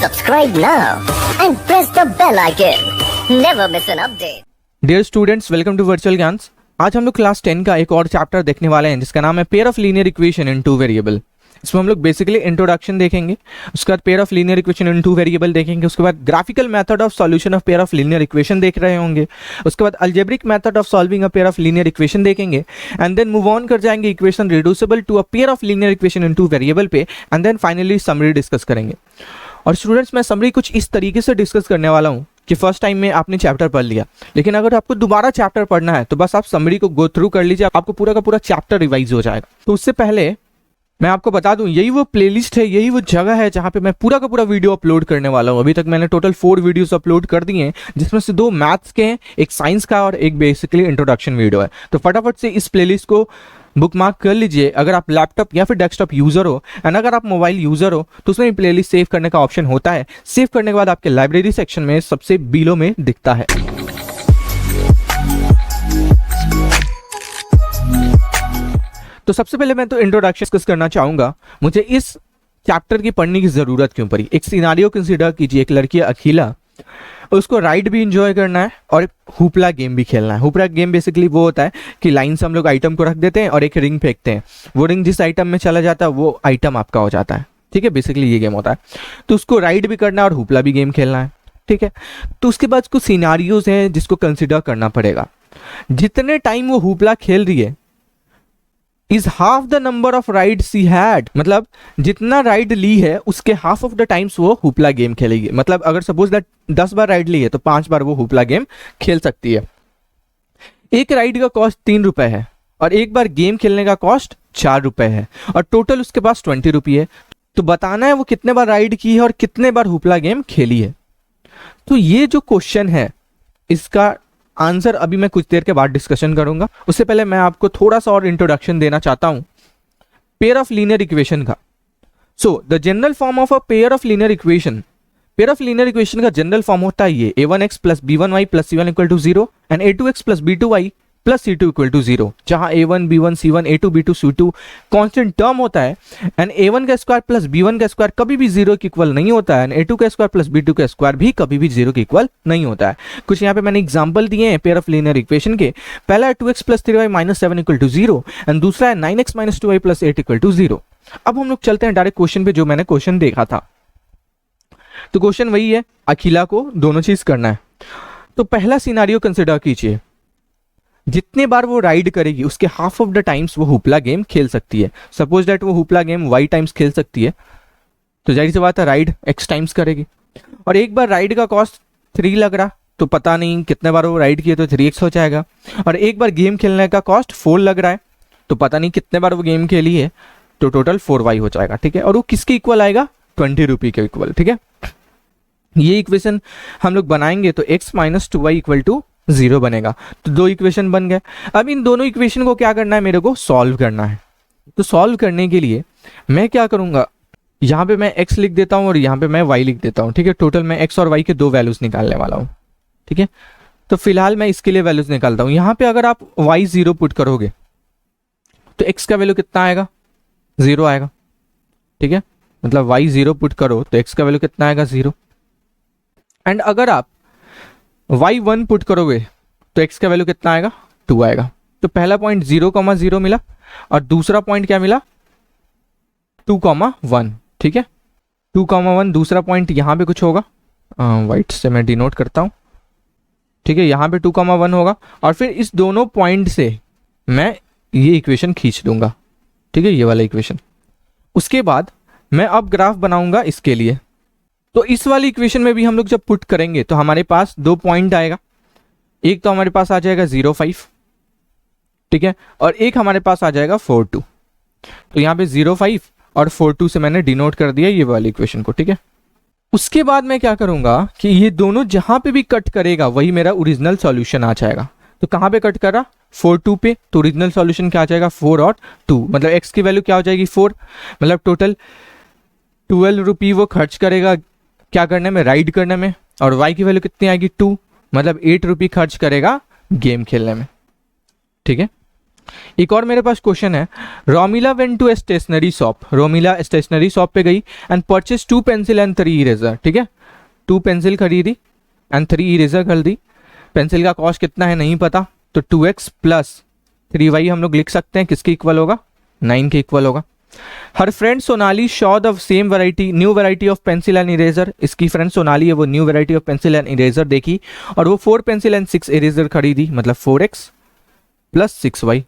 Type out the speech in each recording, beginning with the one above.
Subscribe now and press the bell icon. Never miss an update. Dear students, welcome to virtual ज्ञान्स। आज हम लोग class 10 का एक और चैप्टर देखने वाले हैं जिसका नाम है pair of linear equation in two variable. इसमें हम लोग बेसिकली इंट्रोडक्शन देखेंगे, उसके बाद pair of linear equation in two variable देखेंगे, उसके बाद graphical method of solution of pair of linear equation देख रहे होंगे, उसके बाद algebraic method of solving a pair of linear equation देखेंगे एंड देन मूव ऑन कर जाएंगे equation reducible to a pair of linear equation in two variable पे and then finally summary discuss करेंगे। और स्टूडेंट्स, मैं समरी कुछ इस तरीके से डिस्कस करने वाला हूँ कि फर्स्ट टाइम में आपने चैप्टर पढ़ लिया, लेकिन अगर आपको दोबारा चैप्टर पढ़ना है तो बस आप समरी को गो थ्रू कर लीजिए, आपको पूरा का पूरा चैप्टर रिवाइज हो जाएगा। तो उससे पहले मैं आपको बता दूं, यही वो प्लेलिस्ट है, यही वो जगह है जहां पे मैं पूरा का पूरा वीडियो अपलोड करने वाला हूं। अभी तक मैंने टोटल 4 वीडियोस अपलोड कर दिए हैं, जिसमें से 2 मैथ्स के हैं, एक साइंस का और एक बेसिकली इंट्रोडक्शन वीडियो है। तो फटाफट से इस प्लेलिस्ट को बुकमार्क कर लीजिए अगर आप लैपटॉप या फिर डेस्कटॉप यूजर हो, एंड अगर आप मोबाइल यूजर हो तो उसमें प्लेलिस्ट सेव करने का ऑप्शन होता है। सेव करने के बाद आपके लाइब्रेरी सेक्शन में सबसे बिलो में दिखता है। तो सबसे पहले मैं तो इंट्रोडक्शन डिस्कस करना चाहूंगा, मुझे इस चैप्टर की पढ़ने की जरूरत क्यों पड़ी। एक सिनारियो कंसीडर कीजिए, एक लड़की है अखिला, उसको राइड भी इंजॉय करना है और एक हुपला गेम भी खेलना है। हुपला गेम बेसिकली वो होता है कि लाइन से हम लोग आइटम को रख देते हैं और एक रिंग फेंकते हैं, वो रिंग जिस आइटम में चला जाता है वो आइटम आपका हो जाता है। ठीक है, बेसिकली ये गेम होता है। तो उसको राइड भी करना है और हुपला भी गेम खेलना है। ठीक है, तो उसके बाद कुछ सिनारियोज हैं जिसको कंसिडर करना पड़ेगा। जितने टाइम वो हुपला खेल रही है is half the number of ride she had, मतलब जितना राइड ली है उसके हाफ ऑफ द टाइम्स वो हुपला गेम खेलेगी। मतलब अगर सपोज दैट 10 बार राइड ली है तो 5 बार वो हुपला गेम खेल सकती है। एक राइड का कॉस्ट 3 रुपए है और एक बार गेम खेलने का कॉस्ट 4 रुपए है और टोटल उसके पास 20 रुपये है। तो बताना है वो कितने बार राइड की है और कितने बार हुपला गेम खेली है। तो ये जो क्वेश्चन है इसका आंसर अभी मैं कुछ देर के बाद डिस्कशन करूंगा। उससे पहले मैं आपको थोड़ा सा और इंट्रोडक्शन देना चाहता हूं पेयर ऑफ लीनियर इक्वेशन का। So the general form of a pair of linear equation, pair of linear equation का जनरल फॉर्म होता है ये a1x plus b1y plus c1 equal to 0 and a2x plus b2y plus c2 equal to 0, जहां a1 b1 c1 a2 b2 c2 constant term होता है and a1 का square plus b1 का square कभी भी 0 के इक्वल नहीं होता है एंड a2 का स्क्वायर प्लस b2 का स्क्वायर भी कभी भी 0 के इक्वल नहीं होता है। कुछ यहाँ पे मैंने एग्जांपल दिए हैं पेयर ऑफ लीनियर इक्वेशन के। पहला है 2x plus 3y minus 7 equal to 0 and दूसरा है 9x minus 2y plus 8 equal to 0। अब हम लोग चलते हैं डायरेक्ट क्वेश्चन पे, जो मैंने क्वेश्चन देखा था। तो क्वेश्चन वही है, अखिला को दोनों चीज करना है। तो पहला सिनारियो कंसिडर कीजिए, जितने बार वो राइड करेगी उसके हाफ ऑफ द टाइम्स वो हुपला गेम खेल सकती है। सपोज दैट वो हुपला गेम y टाइम्स खेल सकती है, तो जाहिर सी बात है राइड x टाइम्स करेगी। और एक बार राइड का कॉस्ट 3 लग रहा, तो पता नहीं कितने बार वो राइड किए तो 3x हो जाएगा। और एक बार गेम खेलने का कॉस्ट 4 लग रहा है, तो पता नहीं कितने बार वो गेम खेली है, तो टोटल 4y हो जाएगा। ठीक है, और वो किसके इक्वल आएगा? 20 रुपये के इक्वल। ठीक है, ये इक्वेशन हम लोग बनाएंगे तो x minus 2y equal to 0 बनेगा। तो 2 इक्वेशन बन गए। अब इन दोनों इक्वेशन को क्या करना है, मेरे को सॉल्व करना है। तो सॉल्व करने के लिए मैं क्या करूंगा, यहाँ पे मैं x लिख देता हूँ और यहाँ पे मैं y लिख देता हूँ। ठीक है, टोटल मैं x और y के 2 वैल्यूज निकालने वाला हूँ। ठीक है, तो फिलहाल मैं इसके लिए वैल्यूज निकालता हूँ। यहाँ पे अगर आप y 0 पुट करोगे तो x का वैल्यू कितना आएगा? 0 आएगा। ठीक है, मतलब y 0 पुट करो तो x का वैल्यू कितना आएगा? 0। एंड अगर आप y1 पुट करोगे तो x का वैल्यू कितना आएगा? 2 आएगा। तो पहला पॉइंट 0,0 मिला और दूसरा पॉइंट क्या मिला? 2,1। ठीक है, 2,1। दूसरा पॉइंट यहाँ पे कुछ होगा, वाइट से मैं डिनोट करता हूँ। ठीक है, यहाँ पे 2,1 होगा और फिर इस दोनों पॉइंट से मैं ये इक्वेशन खींच दूंगा। ठीक है, ये वाला इक्वेशन। उसके बाद मैं अब ग्राफ बनाऊंगा इसके लिए। तो इस वाली इक्वेशन में भी हम लोग जब पुट करेंगे तो हमारे पास 2 पॉइंट आएगा। एक तो हमारे पास आ जाएगा 0,5, ठीक है, और एक हमारे पास आ जाएगा 4,2। तो यहाँ पे 0,5 और 4,2 से मैंने डिनोट कर दिया ये वाली इक्वेशन को। ठीक है, उसके बाद मैं क्या करूंगा कि ये दोनों जहां पे भी कट करेगा वही मेरा ओरिजिनल सॉल्यूशन आ जाएगा। तो कहां पे कट कर रहा? 4,2 पे। तो ओरिजिनल सॉल्यूशन क्या आ जाएगा? 4 और 2, मतलब x की वैल्यू क्या हो जाएगी? 4। मतलब टोटल 12 रुपये वो खर्च करेगा क्या करने में? राइड करने में। और y की वैल्यू कितनी आएगी? 2, मतलब 8 रुपये खर्च करेगा गेम खेलने में। ठीक है, एक और मेरे पास क्वेश्चन है, Romila went to a stationery shop, Romila stationery shop पे गई and purchase 2 pencil and 3 eraser, ठीक है, 2 पेंसिल खरीदी एंड 3 इरेजर खरीदी। पेंसिल का कॉस्ट कितना है नहीं पता, तो 2x प्लस 3y हम लोग लिख सकते हैं, किसके इक्वल होगा, 9 के इक्वल होगा। हर friend Sonali Shaw the same variety, new variety of pencil and eraser, इसकी फ्रेंड सोनाली है वो new variety of pencil and eraser देखी और वो 4 पेंसिल एंड 6 इरेजर खरीदी, मतलब 4x प्लस 6y।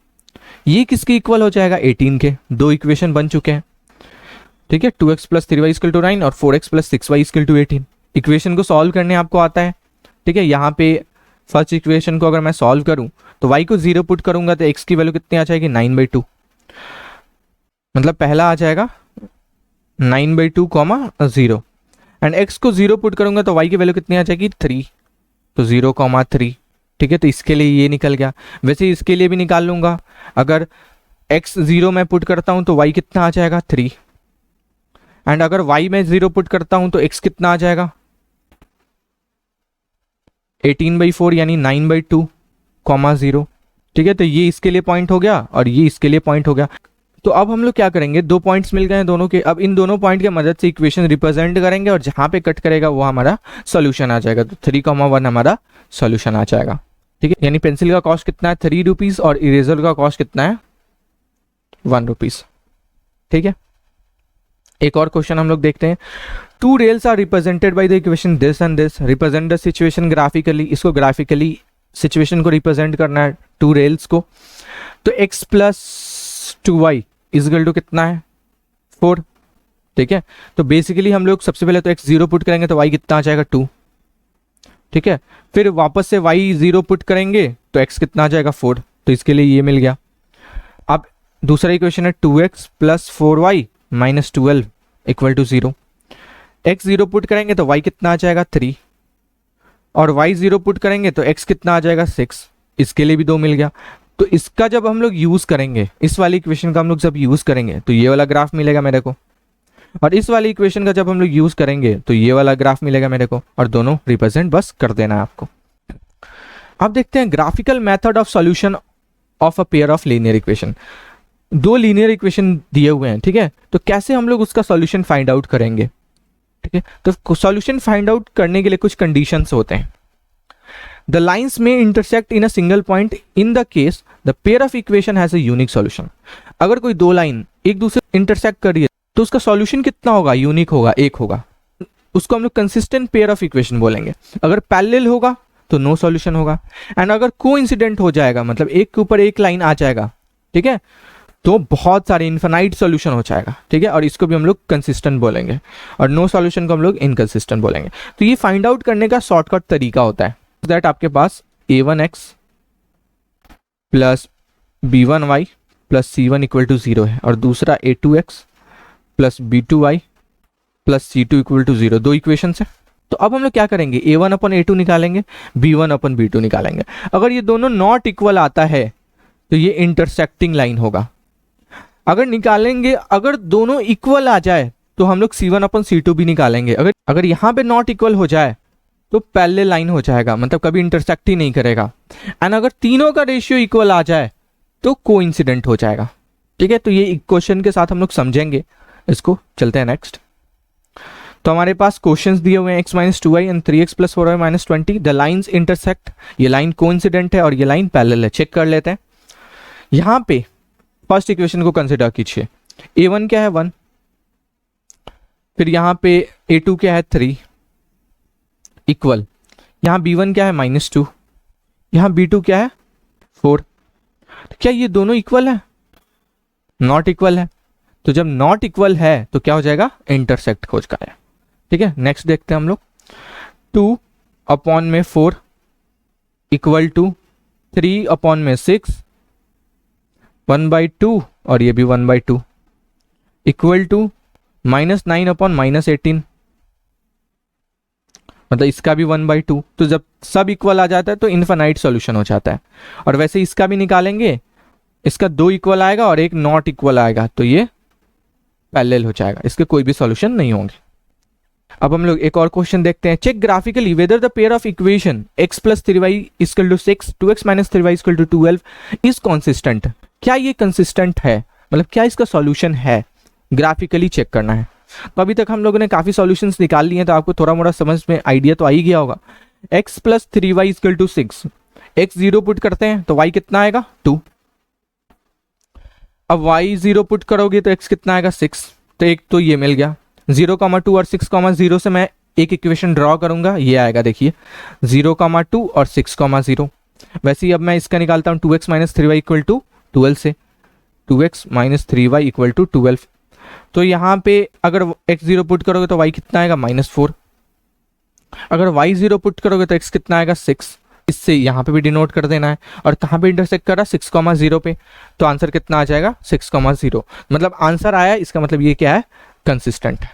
ये किसके इक्वल हो जाएगा, 18 के। दो इक्वेशन बन चुके हैं, ठीक है, 2x plus 3y equal to 9 और 4x plus 6y equal to 18। Equation को सॉल्व करने आपको आता है, ठीक है। यहाँ पे फर्स्ट इक्वेशन को अगर मैं सॉल्व करूं तो y को 0 पुट करूंगा तो x की वैल्यू कितनी आ जाएगी, 9/2, मतलब पहला आ जाएगा 9/2 0 एंड x को 0 पुट करूंगा तो y की वैल्यू कितनी आ जाएगी, 3, तो 0,3, ठीक है। तो इसके लिए ये निकल गया, वैसे इसके लिए भी निकाल लूंगा। अगर x 0 मैं पुट करता हूं तो y कितना आ जाएगा, 3, एंड अगर y में 0 पुट करता हूं तो x कितना आ जाएगा, 18/4 यानी 9/2, 0, ठीक है। तो ये इसके लिए पॉइंट हो गया और ये इसके लिए पॉइंट हो गया। तो अब हम लोग क्या करेंगे, दो पॉइंट्स मिल गए हैं दोनों के, अब इन दोनों पॉइंट की मदद से इक्वेशन रिप्रेजेंट करेंगे और जहां पे कट करेगा वो हमारा सॉल्यूशन आ जाएगा। तो 3,1 हमारा सॉल्यूशन आ जाएगा, ठीक है। यानी पेंसिल का कॉस्ट कितना है, 3 रुपीज और इरेजर का कॉस्ट कितना है, 1 रुपीज, ठीक है। एक और क्वेश्चन हम लोग देखते हैं। 2 rails are represented by the equation this and this, represent the situation graphically, इसको ग्राफिकली सिचुएशन को रिप्रेजेंट करना है 2 रेल्स को। तो x plus 2y equal to कितना है, 4, ठीक है। तो बेसिकली हम लोग सबसे पहले तो x 0 पुट करेंगे तो y कितना आ जाएगा, 2, ठीक है। फिर वापस से y 0 पुट करेंगे तो x कितना आ जाएगा, 4, तो इसके लिए ये मिल गया। अब दूसरा इक्वेशन है 2x plus 4y minus 12 equal to 0, x 0 put करेंगे तो y कितना आ जाएगा, 3, और y 0 पुट करेंगे तो x कितना आ जाएगा, 6, इसके लिए भी 2 मिल गया। तो इसका जब हम लोग यूज करेंगे, इस वाली इक्वेशन का हम लोग जब यूज करेंगे तो ये वाला ग्राफ मिलेगा मेरे को, और इस वाली इक्वेशन का जब हम लोग यूज करेंगे तो ये वाला ग्राफ मिलेगा मेरे को, और दोनों रिप्रेजेंट बस कर देना है आपको। अब देखते हैं graphical method of solution of a pair of linear equation. 2 linear equation दिए हुए हैं, ठीक है, तो कैसे हम लोग उसका सॉल्यूशन फाइंड आउट करेंगे, ठीक है। तो सॉल्यूशन फाइंड आउट करने के लिए कुछ कंडीशंस होते हैं। The lines may intersect in a single point. In the case, the pair of equation has a unique solution. अगर कोई 2 लाइन एक दूसरे इंटरसेक्ट कर रही है तो उसका सॉल्यूशन कितना होगा, यूनिक होगा, एक होगा, उसको हम लोग कंसिस्टेंट पेयर ऑफ इक्वेशन बोलेंगे। अगर पैरेलल होगा तो नो सॉल्यूशन होगा, एंड अगर कोइंसिडेंट हो जाएगा, मतलब एक के ऊपर एक लाइन आ जाएगा, ठीक है, तो बहुत सारे इन्फिनाइट सॉल्यूशन हो जाएगा, ठीक है, और इसको भी हम लोग कंसिस्टेंट बोलेंगे, और नो सॉल्यूशन को हम लोग इनकंसिस्टेंट बोलेंगे। तो ये फाइंड आउट करने का शॉर्टकट तरीका होता है दैट आपके पास a1x plus b1y plus c1 equal to 0 है, और दूसरा a2x plus b2y plus c2 equal to 0, 2 equation है। तो अब हम लोग क्या करेंगे, a1 अपन a2 निकालेंगे, b1 अपन b2 निकालेंगे। अगर ये दोनों नॉट इक्वल आता है तो ये इंटरसेक्टिंग लाइन होगा। अगर निकालेंगे, अगर दोनों इक्वल आ जाए तो हम लोग c1 अपन c2 भी निकालेंगे। अगर यहाँ पे नॉट इक्वल हो जाए तो पैरेलल लाइन हो जाएगा, मतलब कभी इंटरसेक्ट ही नहीं करेगा। एंड अगर तीनों का रेशियो इक्वल आ जाए तो कोइंसिडेंट हो जाएगा, ठीक है। तो ये इक्वेशन के साथ हम लोग समझेंगे इसको। चलते हैं नेक्स्ट। तो हमारे पास क्वेश्चंस दिए हुए हैं x minus 2y and 3x plus 4y minus 20, the lines intersect, ये लाइन कोइंसिडेंट है और ये लाइन पैरेलल है। चेक कर लेते हैं। यहाँ पे फर्स्ट इक्वेशन को कंसिडर कीजिए, a1 क्या है, 1, फिर यहाँ पे a2 क्या है, 3 इक्वल, यहाँ b1 क्या है, -2, यहाँ b2 क्या है, 4। तो क्या ये दोनों इक्वल है, नॉट इक्वल है। तो जब नॉट इक्वल है तो क्या हो जाएगा, इंटरसेक्ट खोज का है, ठीक है। नेक्स्ट देखते हैं हम लोग, 2/4 इक्वल टू 3/6, 1/2 और ये भी 1/2 इक्वल टू -9/-18, मतलब इसका भी 1/2। तो जब सब इक्वल आ जाता है तो इनफाइनाइट सॉल्यूशन हो जाता है। और वैसे इसका भी निकालेंगे, इसका 2 इक्वल आएगा और एक नॉट इक्वल आएगा तो ये पैरेलल हो जाएगा, इसके कोई भी सॉल्यूशन नहीं होंगे। अब हम लोग एक और क्वेश्चन देखते हैं। Check graphically whether the pair of equation x plus 3y equal to 6, 2x minus 3y equal to 12 is consistent. क्या ये कंसिस्टेंट है, मतलब क्या इसका सॉल्यूशन है, ग्राफिकली चेक करना है। तो अभी तक हम लोगों ने काफ़ी सॉल्यूशंस निकाल लिए हैं, तो आपको थोड़ा मोड़ा समझ में आइडिया तो आ ही गया होगा। x plus 3y equal to 6, x 0 put करते हैं तो y कितना आएगा 2। अब y 0 पुट करोगे तो x कितना आएगा 6, तो एक तो ये मिल गया। 0,2 और 6,0 से मैं एक इक्वेशन ड्रॉ करूंगा, ये आएगा देखिए 0,2 और 6,0। वैसे ही अब मैं इसका निकालता हूँ 2x minus 3y equal to 12 से, 2x minus 3y equal to 12। तो यहाँ पे अगर x 0 पुट करोगे तो y कितना आएगा -4। अगर y 0 पुट करोगे तो x कितना आएगा 6। इससे यहाँ पे भी डिनोट कर देना है, और कहाँ पे इंटरसेक्ट कर रहा है 6,0 पे, तो आंसर कितना आ जाएगा 6,0। मतलब आंसर आया, इसका मतलब ये क्या है, कंसिस्टेंट है।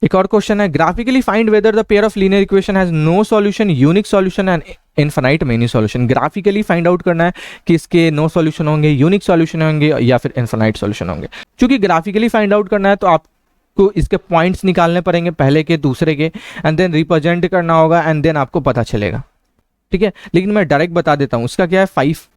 एक और क्वेश्चन है, graphically find whether the pair of linear equation has no solution, unique solution and infinite many solution. Graphically find out करना है कि इसके नो सॉल्यूशन होंगे, यूनिक सॉल्यूशन होंगे या फिर इनफाइनाइट सॉल्यूशन होंगे। क्योंकि ग्राफिकली फाइंड आउट करना है तो आपको इसके पॉइंट्स निकालने पड़ेंगे, पहले के दूसरे के, एंड देन रिप्रेजेंट करना होगा, एंड देन आपको पता चलेगा, ठीक है। लेकिन मैं डायरेक्ट बता देता हूं, उसका क्या है 5।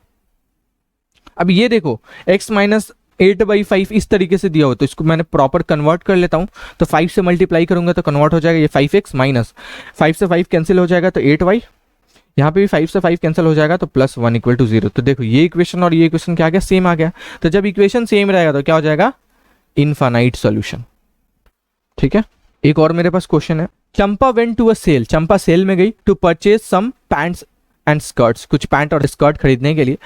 अब ये देखो x माइनस 8/5 इस तरीके से दिया हो, तो इसको मैंने प्रॉपर कन्वर्ट कर लेता हूं। तो 5 से मल्टीप्लाई करूंगा तो कन्वर्ट हो जाएगा ये 5x माइनस 5 से 5 कैंसिल हो जाएगा तो 8y, यहाँ पे भी 5 से 5 कैंसिल हो जाएगा तो +1 इक्वल टू 0। तो देखो ये इक्वेशन और ये इक्वेशन क्या आ गया, सेम आ गया। तो जब इक्वेशन सेम रहेगा तो क्या हो जाएगा, इनफाइनाइट सॉल्यूशन, ठीक है। एक और मेरे पास क्वेश्चन है, Champa went to a sale, Champa sale में गई to purchase some pants and skirts, कुछ पैंट और स्कर्ट खरीदने के लिए।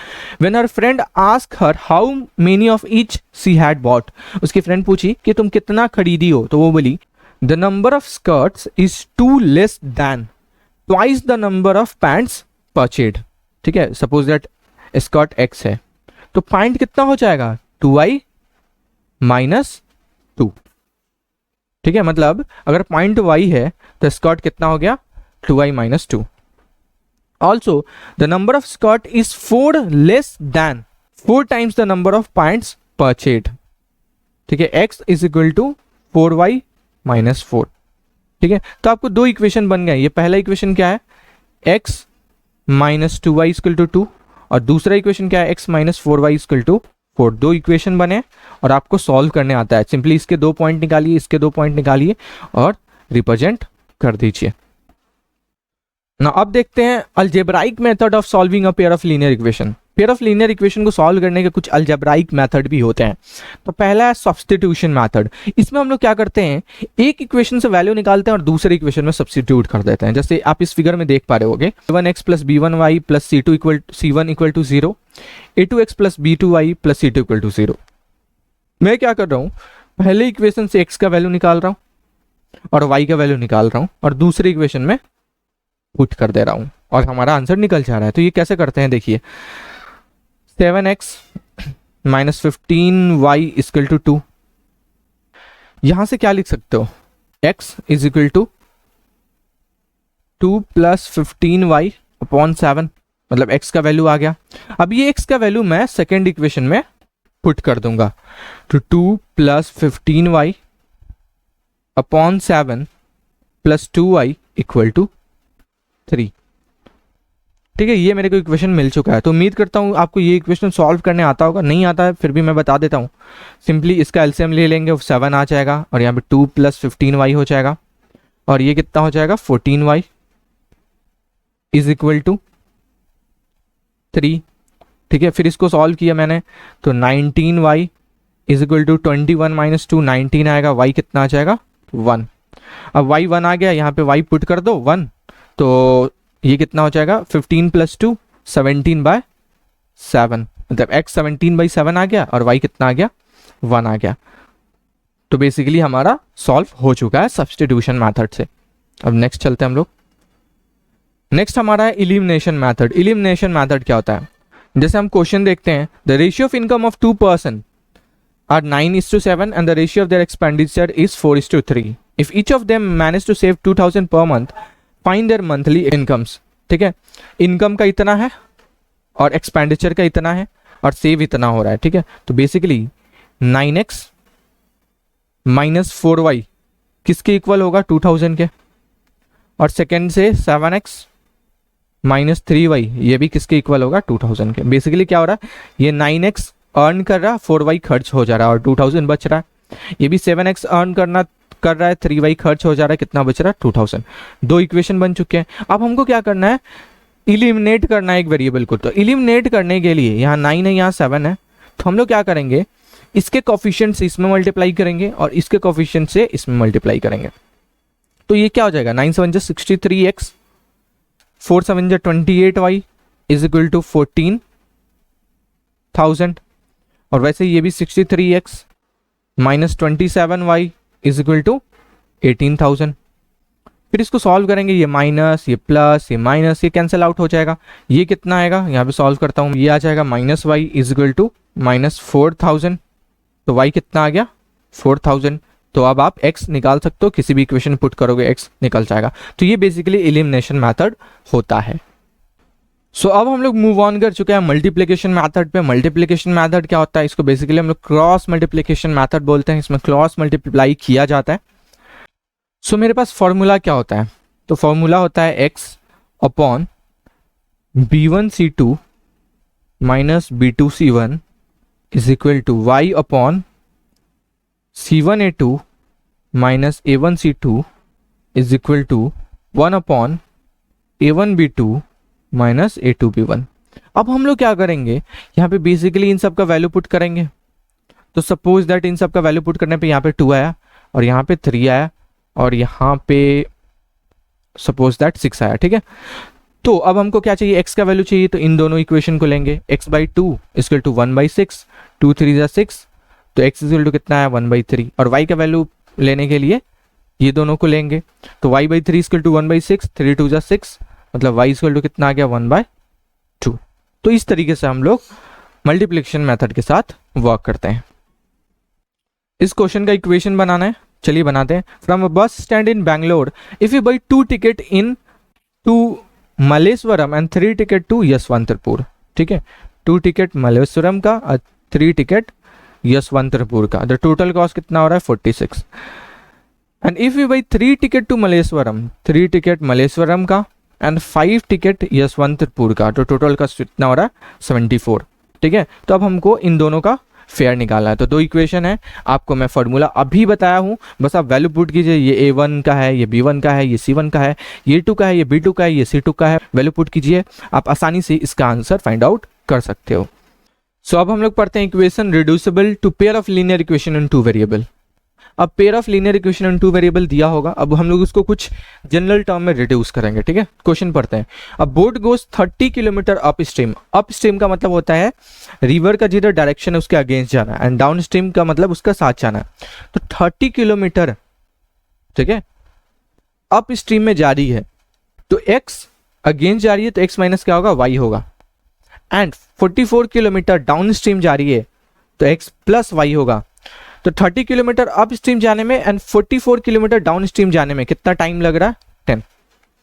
When her friend ask her how many of each she had bought, उसकी फ्रेंड पूछी कि तुम कितना खरीदी हो, तो वो बोली the number of skirts is two less than twice the number of pants purchased, ठीक है। सपोज दैट स्कर्ट x है, तो पैंट कितना हो जाएगा 2y माइनस 2, ठीक है। मतलब अगर पॉइंट y है तो स्कर्ट कितना हो गया 2y minus 2। Also the number of skirt is 4 less than 4 times the number of points purchased, ठीक है। x is equal to 4y minus 4, ठीक है। तो आपको दो इक्वेशन बन गए। ये पहला इक्वेशन क्या है, x minus 2y equal to 2, और दूसरा इक्वेशन क्या है, x minus 4y equal to 4। दो इक्वेशन बने और आपको सॉल्व करने आता है। सिंपली इसके 2 पॉइंट निकालिए, इसके 2 पॉइंट निकालिए और रिप्रेजेंट कर दीजिए ना। अब देखते हैं algebraic method of solving a pair of linear equation. Pair of linear equation को सॉल्व करने के कुछ अलजेब्राइक मेथड भी होते हैं। तो पहला है सब्स्टिट्यूशन मेथड। इसमें हम लोग क्या करते हैं, एक इक्वेशन से वैल्यू निकालते हैं और दूसरे इक्वेशन में सब्स्टिट्यूट कर देते हैं। जैसे आप इस फिगर में देख पा रहे होगे, a1x plus b1y plus c1 equal to 0, a2x plus b2y plus c2 equal to 0। मैं क्या कर रहा हूँ, पहले इक्वेशन से x का वैल्यू निकाल रहा हूँ और y का वैल्यू निकाल रहा हूँ और दूसरे इक्वेशन में पुट कर दे रहा हूँ और हमारा आंसर निकल जा रहा है। तो ये कैसे करते हैं, देखिए 7x minus 15y equal to 2, यहां से क्या लिख सकते हो, x is equal to 2 plus 15y upon 7, मतलब x का वैल्यू आ गया। अब ये x का वैल्यू मैं सेकेंड इक्वेशन में पुट कर दूंगा, तो 2 plus 15y upon 7 plus 2y equal to 3, ठीक है। ये मेरे को इक्वेशन मिल चुका है। तो उम्मीद करता हूँ आपको ये इक्वेशन सॉल्व करने आता होगा। नहीं आता है फिर भी मैं बता देता हूँ। सिंपली इसका एलसीएम ले लेंगे, 7 आ जाएगा और यहाँ पे 2 प्लस 15y हो जाएगा और ये कितना हो जाएगा 14y इज इक्वल टू 3, ठीक है। फिर इसको सॉल्व किया मैंने तो 19y is equal to 21 minus 2, 19 आएगा, y कितना आ जाएगा 1। अब y 1 आ गया, यहाँ पे y पुट कर दो 1, तो ये कितना हो जाएगा 15 प्लस 2 17/7, मतलब x 17/7 आ गया और y कितना आ गया 1 आ गया। तो बेसिकली हमारा सॉल्व हो चुका है सब्स्टिट्यूशन मेथड से। अब नेक्स्ट चलते हैं हम लोग। नेक्स्ट हमारा है इलिमिनेशन मेथड। इलिमिनेशन मेथड क्या होता है, जैसे हम क्वेश्चन देखते हैं, the ratio of income of 2 person are 9:7 and the ratio of their expenditure is 4:3. If each of them manage to save 2000 per month, find their monthly incomes. ठीक है, income का इतना है और एक्सपेंडिचर का इतना है और सेव इतना हो रहा है, ठीक है। तो बेसिकली 9x माइनस 4y किसके इक्वल होगा 2000 के, और सेकेंड से 7x माइनस 3y, ये भी किसके इक्वल होगा 2000 के। बेसिकली क्या हो रहा है, ये 9x अर्न कर रहा है, 4y खर्च हो जा रहा है और 2000 बच रहा है। ये भी 7x अर्न कर रहा है, 3y खर्च हो जा रहा है, कितना बच रहा है 2000। दो इक्वेशन बन चुके हैं। अब हमको क्या करना है, इलिमिनेट करना है एक वेरिएबल को। तो इलिमिनेट करने के लिए यहाँ 9 है, यहाँ 7 है, तो हम लोग क्या करेंगे, इसके कोफिशिएंट से इसमें मल्टीप्लाई करेंगे और इसके कोफिशिएंट से इसमें मल्टीप्लाई करेंगे। तो ये क्या हो जाएगा, 9 7 63x, 4 7 28y is equal to 14,000। और वैसे ये भी 63x minus 27y is equal to 18,000। फिर इसको सॉल्व करेंगे, ये माइनस, ये प्लस, ये माइनस, ये कैंसिल आउट हो जाएगा। ये कितना आएगा, यहाँ पे सॉल्व करता हूँ, ये आ जाएगा minus y is equal to minus 4000। तो y कितना आ गया 4000। तो अब आप x निकाल सकते हो, किसी भी इक्वेशन पुट करोगे x निकल जाएगा। तो ये बेसिकली एलिमिनेशन मेथड होता है। सो अब हम लोग मूव ऑन कर चुके हैं मल्टीप्लिकेशन मेथड पे। मल्टीप्लिकेशन मेथड क्या होता है, इसको बेसिकली हम लोग क्रॉस मल्टीप्लिकेशन मेथड बोलते हैं। इसमें क्रॉस मल्टीप्लाई किया जाता है। सो मेरे पास फॉर्मूला क्या होता है, तो फॉर्मूला होता है x upon b1c2 minus b2c1 is equal to y upon c1a2 minus a1c2 is equal to 1 upon a1b2 minus a2b1। अब हम लोग क्या करेंगे, यहाँ पे बेसिकली इन सब का वैल्यू पुट करेंगे। तो सपोज दैट इन सब का वैल्यू पुट करने पे यहाँ पे 2 आया और यहाँ पे 3 आया और यहाँ पे सपोज दैट 6 आया, ठीक है। तो अब हमको क्या चाहिए, x का वैल्यू चाहिए, तो इन दोनों इक्वेशन को लेंगे। x बाई 2 इक्वल टू 1/6, 2 3 जा 6, तो x इक्वल टू कितना है 1/3। और y का वैल्यू लेने के लिए ये दोनों को लेंगे, तो y/3 इक्वल टू 1/6, 3 2 जा 6, मतलब y इक्वल टू कितना आ गया 1/2। तो इस तरीके से हम लोग मल्टीप्लिकेशन मेथड के साथ वर्क करते हैं। इस क्वेश्चन का इक्वेशन बनाना है, चलिए बनाते हैं। From a bus stand in Bangalore if you buy 2 ticket in to Malleswaram and 3 ticket to Yeshwantpur, ठीक है। 2 टिकट मलेश्वरम का और 3 टिकट यशवंतपुर का, द टोटल कॉस्ट कितना हो रहा है 46। And if you buy 3 ticket to Malleswaram, 3 ticket Malleswaram का एंड 5 टिकट यशवंतपुर का, तो टोटल कॉस्ट कितना हो रहा है 74, ठीक है। तो अब हमको इन दोनों का फेयर निकालना है। तो दो इक्वेशन है, आपको मैं फॉर्मूला अभी बताया हूँ, बस आप वैल्यू पुट कीजिए। ये a1 का है, ये b1 का है, ये c1 का है, ये a2 का है, ये b2 का है, ये c2 का है। वैल्यू पुट कीजिए, आप आसानी से इसका आंसर फाइंड आउट कर सकते हो। सो अब हम लोग पढ़ते हैं equation reducible to pair of linear equation in 2 variable. अब pair of linear equation in 2 variable दिया होगा, अब हम लोग उसको कुछ जनरल टर्म में रिड्यूस करेंगे, ठीक है। क्वेश्चन पढ़ते हैं। अब boat goes 30 kilometre up stream. Up stream का मतलब होता है रिवर का जिधर डायरेक्शन है उसके अगेंस्ट जाना, एंड डाउन स्ट्रीम का मतलब उसका साथ जाना। तो 30 किलोमीटर, ठीक है, अप स्ट्रीम में जा रही है, तो x अगेंस्ट जा रही है, तो x माइनस क्या होगा y होगा। एंड 44 किलोमीटर डाउन स्ट्रीम जा रही है, तो x प्लस y होगा। तो 30 किलोमीटर अप स्ट्रीम जाने में एंड 44 किलोमीटर डाउन स्ट्रीम जाने में कितना टाइम लग रहा है 10,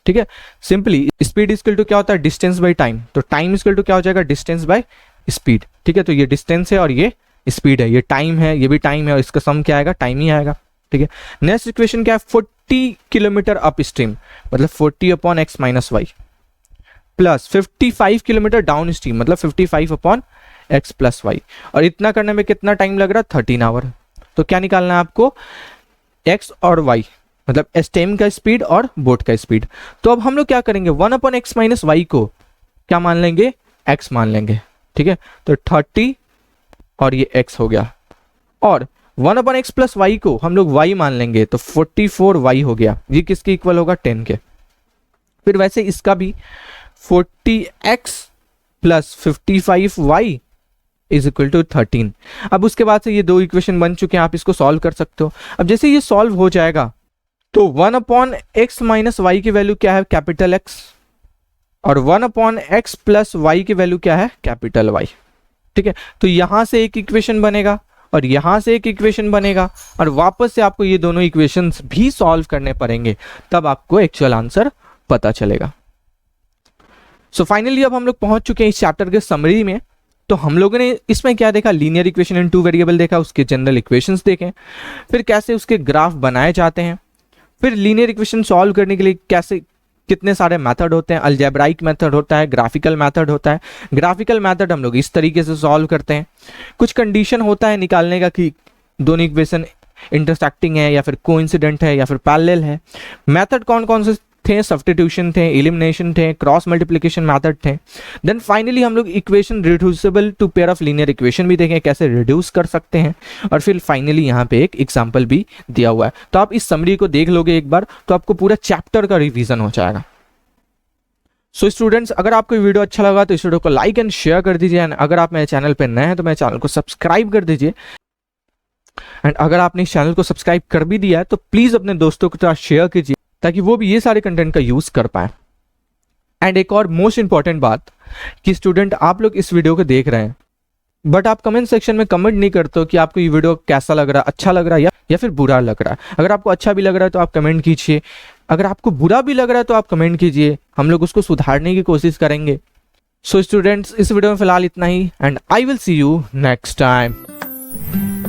ठीक है। सिंपली स्पीड इक्वल टू क्या होता है डिस्टेंस बाय टाइम, तो टाइम इक्वल टू क्या हो जाएगा डिस्टेंस बाय स्पीड, ठीक है। तो ये डिस्टेंस है और ये स्पीड है, ये टाइम है, ये भी टाइम है, और इसका सम क्या आएगा टाइम ही आएगा, ठीक है। नेक्स्ट इक्वेशन क्या है 40 किलोमीटर अप स्ट्रीम, मतलब 40 upon x minus y, plus 55 kilometre downstream, मतलब 55 अपॉन एक्स प्लस वाई। और इतना करने में कितना टाइम लग रहा है 13 आवर। तो क्या निकालना है आपको x और y, मतलब स्टेम का स्पीड और बोट का स्पीड। तो अब हम लोग क्या करेंगे 1 अपॉन एक्स माइनस वाई को क्या मान लेंगे x मान लेंगे, ठीक है। तो 30 और ये x हो गया, और 1 अपॉन एक्स प्लस वाई को हम लोग y मान लेंगे, तो 44y हो गया। ये किसके इक्वल होगा 10 के। फिर वैसे इसका भी 40x plus 55y is equal to 13। अब उसके बाद से ये दो इक्वेशन बन चुके हैं, आप इसको सॉल्व कर सकते हो। अब जैसे ये सॉल्व हो जाएगा, तो 1 अपॉन एक्स माइनस वाई की वैल्यू क्या है कैपिटल एक्स, और 1 अपॉन एक्स प्लस वाई की वैल्यू क्या है कैपिटल वाई, ठीक है। तो यहां से एक इक्वेशन बनेगा और यहां से एक इक्वेशन बनेगा, और वापस से आपको ये दोनों इक्वेशंस भी सॉल्व करने पड़ेंगे, तब आपको एक्चुअल आंसर पता चलेगा। सो फाइनली अब हम लोग पहुंच चुके हैं इस चैप्टर के समरी में। तो हम लोगों ने इसमें क्या देखा, लीनियर इक्वेशन इन 2 वेरिएबल देखा, उसके जनरल इक्वेशंस देखे, फिर कैसे उसके ग्राफ बनाए जाते हैं, फिर लीनियर इक्वेशन सॉल्व करने के लिए कैसे कितने सारे मेथड होते हैं, अलजेब्राइक मेथड होता है, ग्राफिकल मेथड होता है। ग्राफिकल मेथड हम लोग इस तरीके से सॉल्व करते हैं। कुछ कंडीशन होता है निकालने का कि दोनों इक्वेशन इंटरसेक्टिंग है या फिर कोइंसिडेंट है या फिर पैरेलल है। मेथड कौन कौन से थे? सब्स्टिट्यूशन थे, एलिमिनेशन थे, क्रॉस मल्टीप्लिकेशन मेथड थे। देन फाइनली हम लोग equation reducible to pair of linear equation भी देखें, कैसे रिड्यूस कर सकते हैं। और फिर फाइनली यहाँ पे एक एग्जांपल भी दिया हुआ है। तो आप इस समरी को देख लोगे एक बार तो आपको पूरा चैप्टर का रिवीजन हो जाएगा। सो स्टूडेंट्स, अगर आपको वीडियो अच्छा लगा तो इस वीडियो को लाइक एंड शेयर कर दीजिए। एंड अगर आप मेरे चैनल पर नए हैं तो मेरे चैनल को सब्सक्राइब कर दीजिए। एंड अगर आपने इस चैनल को सब्सक्राइब कर भी दिया है तो प्लीज अपने दोस्तों के साथ शेयर कीजिए ताकि वो भी ये सारे कंटेंट का यूज कर पाए। एंड एक और मोस्ट इंपॉर्टेंट बात कि स्टूडेंट, आप लोग इस वीडियो को देख रहे हैं बट आप कमेंट सेक्शन में कमेंट नहीं करते हो कि आपको ये वीडियो कैसा लग रहा है, अच्छा लग रहा है या फिर बुरा लग रहा है। अगर आपको अच्छा भी लग रहा है तो आप कमेंट कीजिए, अगर आपको बुरा भी लग रहा है तो आप कमेंट कीजिए, हम लोग उसको सुधारने की कोशिश करेंगे। सो स्टूडेंट्स, इस वीडियो में फिलहाल इतना ही and I will see you next time.